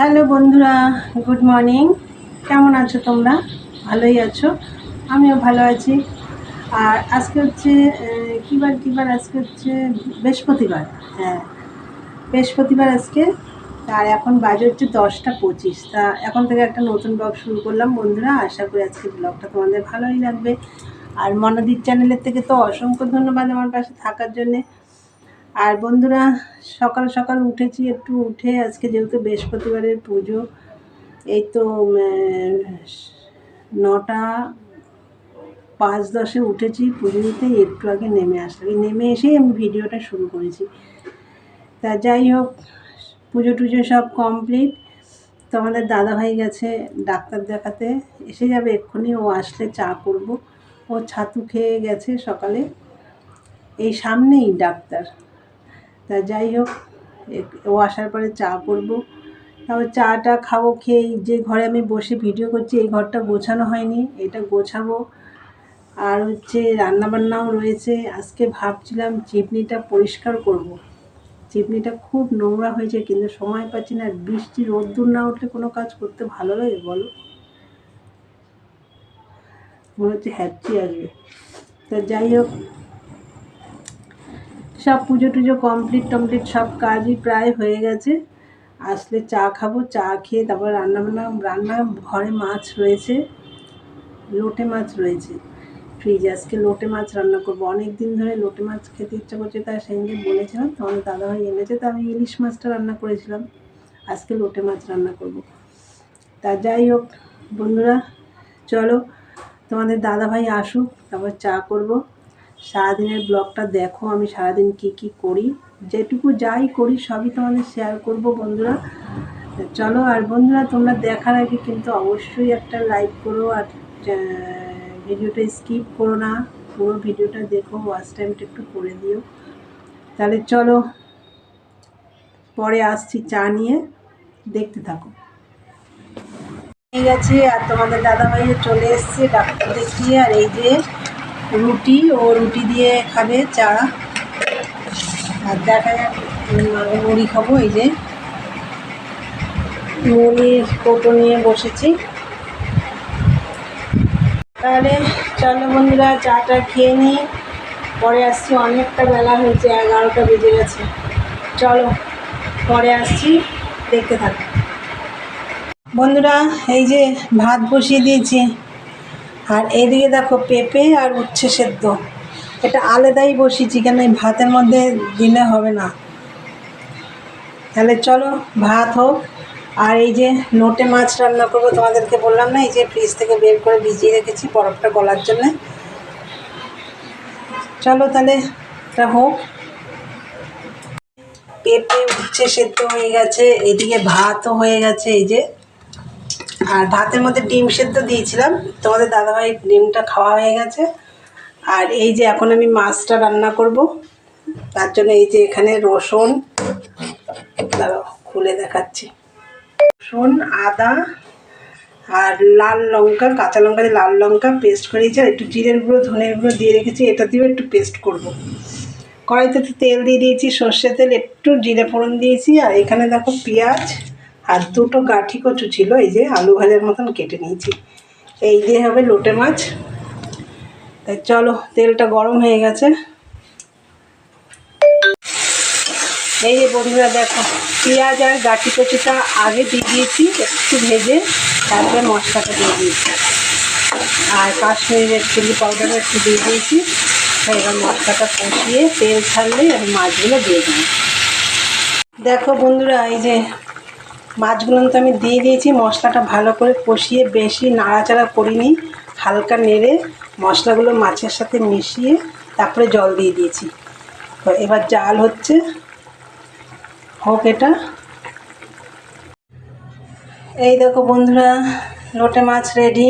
Hello বন্ধুরা, good morning. কেমন আছো তোমরা? ভালোই আছো, আমিও ভালো আছি। আর আজকে হচ্ছে কিবার আজকে হচ্ছে বৃহস্পতিবার। হ্যাঁ, বৃহস্পতিবার আজকে। আর এখন বাজে হচ্ছে 10টা 25। তা এখন থেকে একটা নতুন ব্লগ শুরু করলাম বন্ধুরা। আশা করি আজকে ব্লগটা তোমাদের ভালোই লাগবে। আর মনাদির চ্যানেলের থেকে তো অসংখ্য ধন্যবাদ আমার পাশে থাকার জন্যে। আর বন্ধুরা, সকাল সকাল উঠেছি, একটু উঠে আজকে যেহেতু বৃহস্পতিবারের পুজো, এই তো 9টা 5-10 উঠেছি পুজো দিতে। একটু আগে নেমে আসলাম, এই নেমে এসেই আমি ভিডিওটা শুরু করেছি। তা যাই হোক, পুজো টুজো সব কমপ্লিট। তো আমাদের দাদাভাই গেছে ডাক্তার দেখাতে, এসে যাবে এক্ষুনি। ও আসলে চা করব। ও ছাতু খেয়ে গেছে সকালে, এই সামনেই ডাক্তার। তা যাই হোক, ও আসার পরে চা করবো। তারপর চাটা খাবো। খেয়ে যে ঘরে আমি বসে ভিডিও করছি এই ঘরটা গোছানো হয়নি, এটা গোছাবো। আর হচ্ছে রান্নাবান্নাও রয়েছে। আজকে ভাবছিলাম চিমনিটা পরিষ্কার করব। চিমনিটা খুব নোংরা হয়েছে, কিন্তু সময় পাচ্ছি না। বৃষ্টি রোদ্দুর না উঠলে কোনো কাজ করতে ভালো লাগে বলো? মনে হচ্ছে হ্যাপচি আসবে। তা যাই হোক, সব পুজো টুজো কমপ্লিট সব কাজই প্রায় হয়ে গেছে। আসলে চা খাবো, চা খেয়ে তারপর রান্না ঘরে মাছ রয়েছে, লোটে মাছ রয়েছে ফ্রিজে। আজকে লোটে মাছ রান্না করবো। অনেক দিন ধরে লোটে মাছ খেতে ইচ্ছা করছে, তাই সেদিন বলেছিলাম, তোমাদের দাদাভাই এনেছে। তো আমি ইলিশ মাছটা রান্না করেছিলাম, আজকে লোটে মাছ রান্না করব। তা যাই হোক বন্ধুরা, চলো তোমাদের দাদাভাই আসুক, তারপর চা করব। সারাদিনের ব্লগটা দেখো, আমি সারাদিন কি করি, যেটুকু যাই করি সবই তোমাদের শেয়ার করব বন্ধুরা। চলো। আর বন্ধুরা, তোমরা দেখার আগে কিন্তু অবশ্যই একটা লাইক করো, আর ভিডিওটা স্কিপ করো না, পুরো ভিডিওটা দেখো, ওয়াচ টাইমটা একটু করে দিও। তাহলে চলো, পরে আসছি চা নিয়ে, দেখতে থাকো। ঠিক আছে। আর তোমাদের দাদাভাইও চলে এসছে ডাক্তার দেখিয়ে। আর এই যে রুটি, ও রুটি দিয়ে খাবে চা। আর দেখা যাক মুড়ি খাবো। এই যে মুড়ির কৌটো নিয়ে বসেছি। তাহলে চলো বন্ধুরা, চাটা খেয়ে নিই, পরে আসছি। অনেকটা বেলা হয়েছে, 11টা বেজে গেছে। চলো পরে আসছি, দেখতে থাকো বন্ধুরা। এই যে ভাত বসিয়ে দিয়েছি, আর এদিকে দেখো পেঁপে আর উচ্ছে সেদ্ধ। এটা আলাদাই বসিয়েছি, কেন এই ভাতের মধ্যে দিলে হবে না। তাহলে চলো ভাত হোক। আর এই যে লোটে মাছ রান্না করবো, তোমাদেরকে বললাম না, এই যে ফ্রিজ থেকে বের করে ভিজিয়ে রেখেছি বরফটা গলার জন্যে। চলো তাহলে এটা হোক। পেঁপে উচ্ছে সেদ্ধ হয়ে গেছে, এদিকে ভাতও হয়ে গেছে এই যে। আর ভাতের মধ্যে ডিম সেদ্ধ দিয়েছিলাম, তোমাদের দাদাভাই ডিমটা খাওয়া হয়ে গেছে। আর এই যে এখন আমি মাছটা রান্না করব, তার জন্য এই যে এখানে রসুন, দাঁড়াও খুলে দেখাচ্ছি, রসুন, আদা আর লাল লঙ্কা, কাঁচা লঙ্কা দিয়ে লাল লঙ্কা পেস্ট করেছি। আর একটু জিরের গুঁড়ো ধনের গুঁড়ো দিয়ে রেখেছি, এটা দিয়েও একটু পেস্ট করব। কড়াইতে তেল দিয়ে দিয়েছি, সর্ষে তেল, একটু জিরে ফোড়ন দিয়েছি। আর এখানে দেখো পেঁয়াজ আর দুটো গাঁঠি কচু ছিল, এই যে আলু ভাজার মতন কেটে নিয়েছি। এই দিয়ে হবে লোটে মাছ। তাই চলো, তেলটা গরম হয়ে গেছে। এই যে বন্ধুরা দেখো, পেঁয়াজ আর গাঁঠি কচুটা আগে দিয়ে দিয়েছি একটু ভেজে, তারপরে মশলাটা দিয়ে দিয়েছি। আর কাশ্মীরি রেড চিলি পাউডারও একটু দিয়ে দিয়েছি। এবার মশলাটা কষিয়ে তেল ছাড়লেই আমি মাছগুলো দিয়ে দিই। দেখো বন্ধুরা, এই যে মাছগুলো তো আমি দিয়ে দিয়েছি। মশলাটা ভালো করে কষিয়ে, বেশি নাড়াচাড়া করিনি, হালকা নেড়ে মশলাগুলো মাছের সাথে মিশিয়ে তারপরে জল দিয়ে দিয়েছি। তো এবার জাল হচ্ছে, হোক এটা। এই দেখো বন্ধুরা, লোটে মাছ রেডি।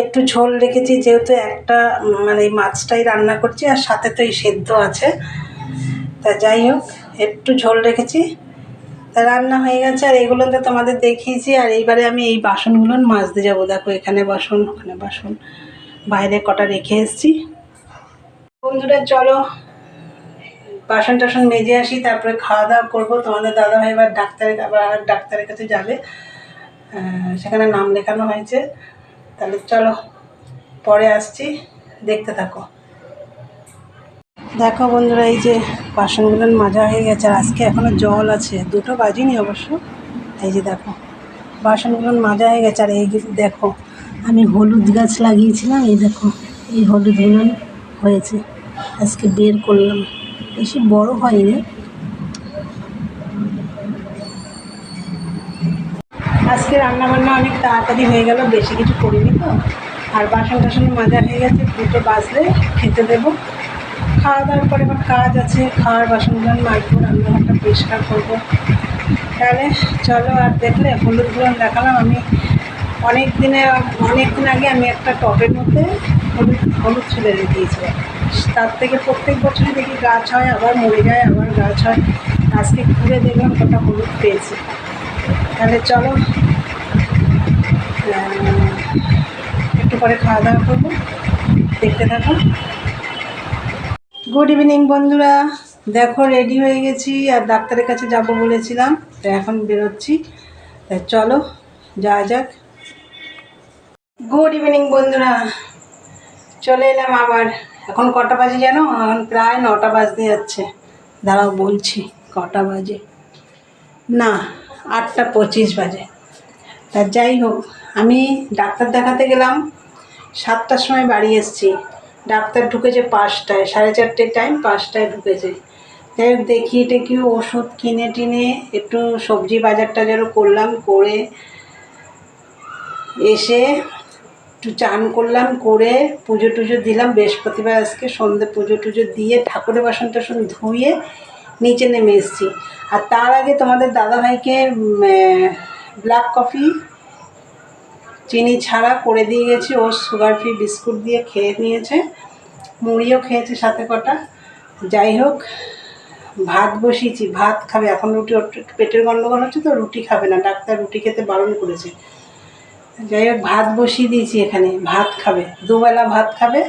একটু ঝোল রেখেছি, যেহেতু একটা মানে এই মাছটাই রান্না করছি, আর সাথে তো এই সেদ্ধ আছে। তা যাই হোক, একটু ঝোল রেখেছি। তা রান্না হয়ে গেছে। আর এইগুলো তো তোমাদের দেখিয়েছি। আর এইবারে আমি এই বাসনগুলো মাজতে যাবো। দেখো এখানে বাসন, ওখানে বাসন, বাইরে কটা রেখে এসেছি। বন্ধুরা চলো, বাসন টাসন মেজে আসি, তারপরে খাওয়া দাওয়া করবো। তোমাদের দাদাভাই এবার ডাক্তারের কাছে যাবে, সেখানে নাম লেখানো হয়েছে। তাহলে চলো পরে আসছি, দেখতে থাকো। দেখো বন্ধুরা, এই যে বাসনগুলো মাজা হয়ে গেছে, আর আজকে এখনও জল আছে, 2টো বাজিনি অবশ্য। এই যে দেখো বাসনগুলো মাজা হয়ে গেছে। আর এই দেখো আমি হলুদ গাছ লাগিয়েছিলাম, এই দেখো এই হলুদগুলো হয়েছে, আজকে বের করলাম, বেশি বড় হয়নি। আজকে রান্নাবান্না অনেক তাড়াতাড়ি হয়ে গেল, বেশি কিছু করিনি তো। আর বাসন টাসন মাজা হয়ে গেছে, 2টো বাজলে খেতে দেবো। খাওয়া দাওয়ার পরে আমার কাজ আছে, খাওয়ার বাসনগুলো মাজবো, রান্নাঘরটা পরিষ্কার করবো। তাহলে চলো। আর দেখলে হলুদগুলো দেখালাম আমি অনেক দিন আগে আমি একটা টবের মধ্যে হলুদ ছুলে দিয়েছিলাম। তার থেকে প্রত্যেক বছরই দেখি গাছ হয়, আবার মরে যায়, আবার গাছ হয়। আজকে ঘুরে দেখলাম কটা হলুদ পেয়েছি। তাহলে চলো একটু পরে খাওয়া দাওয়া করবো, দেখতে থাকো। গুড ইভিনিং বন্ধুরা, দেখো রেডি হয়ে গেছি, আর ডাক্তারের কাছে যাব বলেছিলাম, তো এখন বেরোচ্ছি। চলো যাওয়া যাক। গুড ইভিনিং বন্ধুরা, চলে এলাম আবার। এখন কটা বাজে জানো? এখন প্রায় 9টা বাজতে যাচ্ছে। দাঁড়াও বলছি কটা বাজে, না 8টা 25 বাজে। তা যাই হোক, আমি ডাক্তার দেখাতে গেলাম 7টার সময়, বাড়ি এসেছি। ডাক্তার ঢুকেছে 5টায়, 4:30 টাইম, 5টায় ঢুকেছে। যাই হোক দেখিয়ে টেকিয়ে ওষুধ কিনে টিনে একটু সবজি বাজার টাজারও করলাম, করে এসে একটু চান করলাম, করে পুজো টুজো দিলাম। বৃহস্পতিবার আজকে সন্ধ্যে পুজো টুজো দিয়ে ঠাকুরের বাসন টাসন ধুয়ে নিচে নেমে এসেছি। আর তার আগে তোমাদের দাদাভাইকে ব্ল্যাক কফি চিনি ছাড়া করে দিয়ে গেছি, ও সুগার ফ্রি বিস্কুট দিয়ে খেয়ে নিয়েছে, মুড়িও খেয়েছে সাথে কটা। যাই হোক ভাত বসিয়েছি, ভাত খাবে এখন। রুটি, পেটের গন্ডগোল হচ্ছে তো রুটি খাবে না, ডাক্তার রুটি খেতে বারণ করেছে। যাই হোক ভাত বসিয়ে দিয়েছি, এখানে ভাত খাবে, 2 বেলা ভাত খাবে।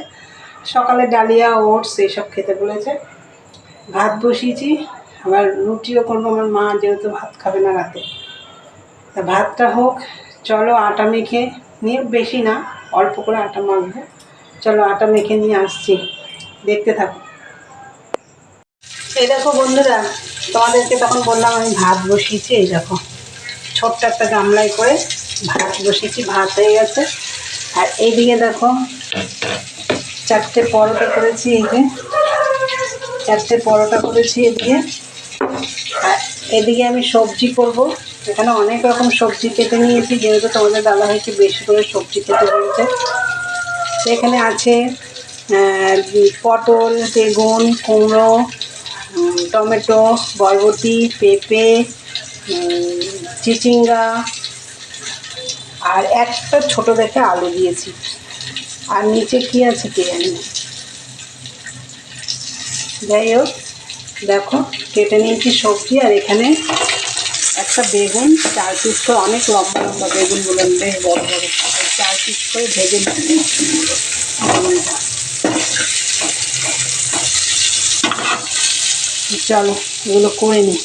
সকালে ডালিয়া ওটস এইসব খেতে বলেছে। ভাত বসিয়েছি, আবার রুটিও করবো। আমার মা যেহেতু ভাত খাবে না রাতে, তা ভাতটা হোক। চলো আটা মেখে নিয়ে, বেশি না অল্প করে আটা মাখবো। চলো আটা মেখে নিয়ে আসছি, দেখতে থাকো। এই দেখো বন্ধুরা, তোমাদেরকে তখন বললাম আমি ভাত বসিয়েছি। এই দেখো ছোট্ট একটা গামলায় করে ভাত বসিয়েছি, ভাত হয়ে গেছে। আর এইদিকে দেখো 4টে পরোটা করেছি, এই যে 4টে পরোটা করেছি এদিকে। আর এদিকে আমি সবজি করব, এখানে অনেক রকম সবজি কেটে নিয়েছি, যেহেতু তোমাদের দাদাভাইকে বেশি করে সবজি খেতে বলেছে। এখানে আছে পটল, বেগুন, কুমড়ো, টমেটো, বরবটি, পেঁপে, চিচিঙ্গা, আর একটা ছোট দেখে আলু দিয়েছি। আর নিচে কি আছে কে জানি। যাই হোক দেখো কেটে নিয়েছি সবজি। আর এখানে একটা বেগুন 4 পিস করে, অনেক লম্বা লম্বা বেগুনগুলো বেশ বড় বড়, 4 পিস করে ভেজে নিচ্ছি বেগুনটা। চলো এগুলো করে নিই।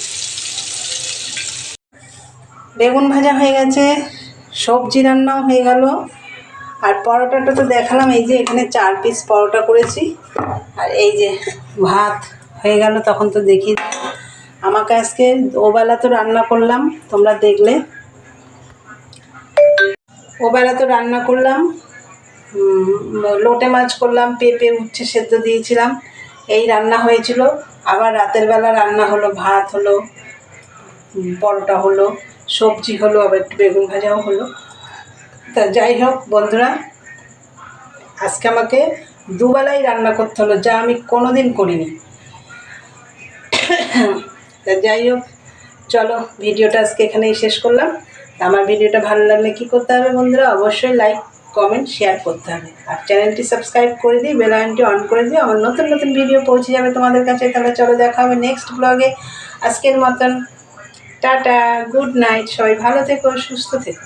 বেগুন ভাজা হয়ে গেছে, সবজি রান্নাও হয়ে গেল। আর পরোটাটা তো দেখালাম, এই যে এখানে 4 পিস পরোটা করেছি। আর এই যে ভাত হয়ে গেল, তখন তো দেখি। আমাকে আজকে ওবেলা তো রান্না করলাম, তোমরা দেখলে। ওবেলা তো রান্না করলাম, লোটে মাছ করলাম, পেঁপে উচ্ছে সেদ্ধ দিয়েছিলাম, এই রান্না হয়েছিল। আবার রাতের বেলা রান্না হলো, ভাত হলো, পরোটা হলো, সবজি হলো, আবার একটু বেগুন ভাজাও হলো। তা যাই হোক বন্ধুরা, আজকে আমাকে 2 বেলাই রান্না করতে হলো, যা আমি কোনোদিন করিনি। তা যাই হোক চলো, ভিডিওটা আজকে এখানেই শেষ করলাম। আমার ভিডিওটা ভালো লাগলে কী করতে হবে বন্ধুরা? অবশ্যই লাইক, কমেন্ট, শেয়ার করতে হবে। আর চ্যানেলটি সাবস্ক্রাইব করে দিই, বেল আইকনটি অন করে দিই, আমার নতুন নতুন ভিডিও পৌঁছে যাবে তোমাদের কাছে। তাহলে চলো দেখা হবে নেক্সট ব্লগে। আজকের মতন টাটা, গুড নাইট, সবাই ভালো থেকো, সুস্থ থেকো।